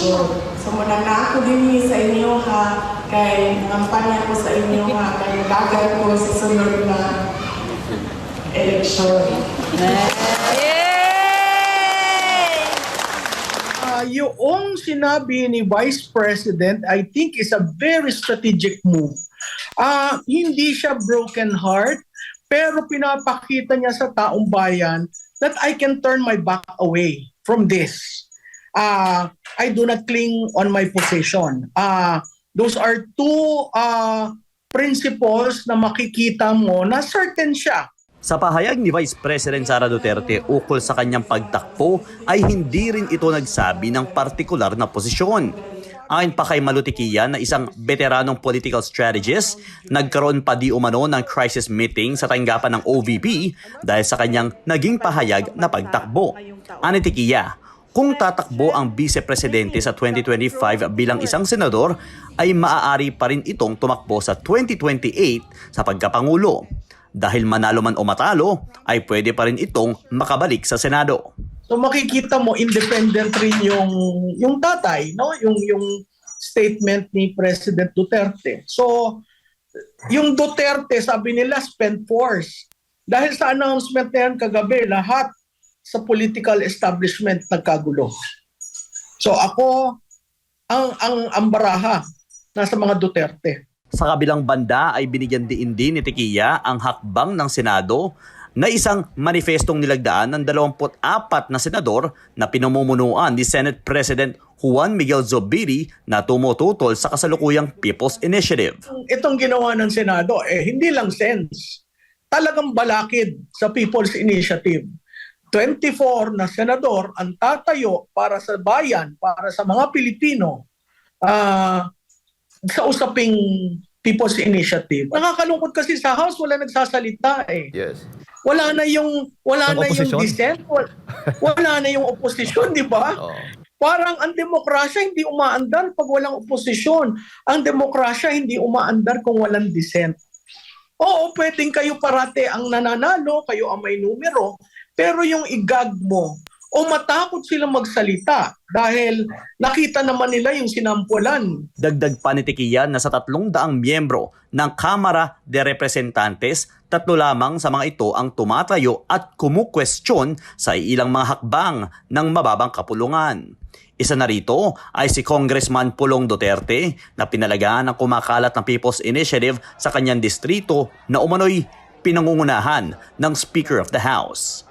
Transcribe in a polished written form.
eleksyon. So muna na ako din sa inyo ha, kay kampanya ko sa inyo ha, kay nagagal ko sa sunod na eleksyon. Yung sinabi ni Vice President, I think is a very strategic move. Hindi siya broken heart, pero pinapakita niya sa taong bayan that I can turn my back away from this. I do not cling on my position. Those are two principles na makikita mo na certain siya. Sa pahayag ni Vice President Sara Duterte ukol sa kanyang pagtakbo ay hindi rin ito nagsabi ng partikular na posisyon. Ayon pa kay Malutikian na isang veteranong political strategist, nagkaroon pa di umano ng crisis meeting sa tanggapan ng OVP dahil sa kanyang naging pahayag na pagtakbo. Ani Tikia, kung tatakbo ang vice-presidente sa 2025 bilang isang senador, ay maaari pa rin itong tumakbo sa 2028 sa pagkapangulo. Dahil manalo man o matalo, ay pwede pa rin itong makabalik sa Senado. So makikita mo independent rin yung tatay, no? Yung statement ni President Duterte. So yung Duterte, sabi nila spend force. Dahil sa announcement na yan kagabi, lahat sa political establishment nagkagulo. So ako ang baraha nasa mga Duterte. Sa kabilang banda ay binigyan din ni Tikia ang hakbang ng Senado na isang manifestong nilagdaan ng 24 na senador na pinamumunuan ni Senate President Juan Miguel Zubiri na tumututol sa kasalukuyang People's Initiative. Itong ginawa ng Senado, hindi lang sense. Talagang balakid sa People's Initiative. 24 na senador ang tatayo para sa bayan, para sa mga Pilipino, sa usaping People's Initiative. Nakakalungkot kasi sa House wala nagsasalita eh. Yes. Wala na yung dissent, wala na yung opposition, di ba? Oh. Parang ang demokrasya hindi umaandar pag walang oposisyon. Ang demokrasya hindi umaandar kung walang dissent. Oo, pwedeng kayo parate ang nananalo, kayo ang may numero, pero yung igag mo, o matakot silang magsalita dahil nakita naman nila yung sinampulan. Dagdag pa ni Tikia na sa 300 miyembro ng Kamara de Representantes, 3 lamang sa mga ito ang tumatayo at kumukwestiyon sa ilang mga hakbang ng mababang kapulungan. Isa na rito ay si Congressman Pulong Duterte na pinalagaan ng kumakalat ng People's Initiative sa kanyang distrito na umano'y pinangungunahan ng Speaker of the House.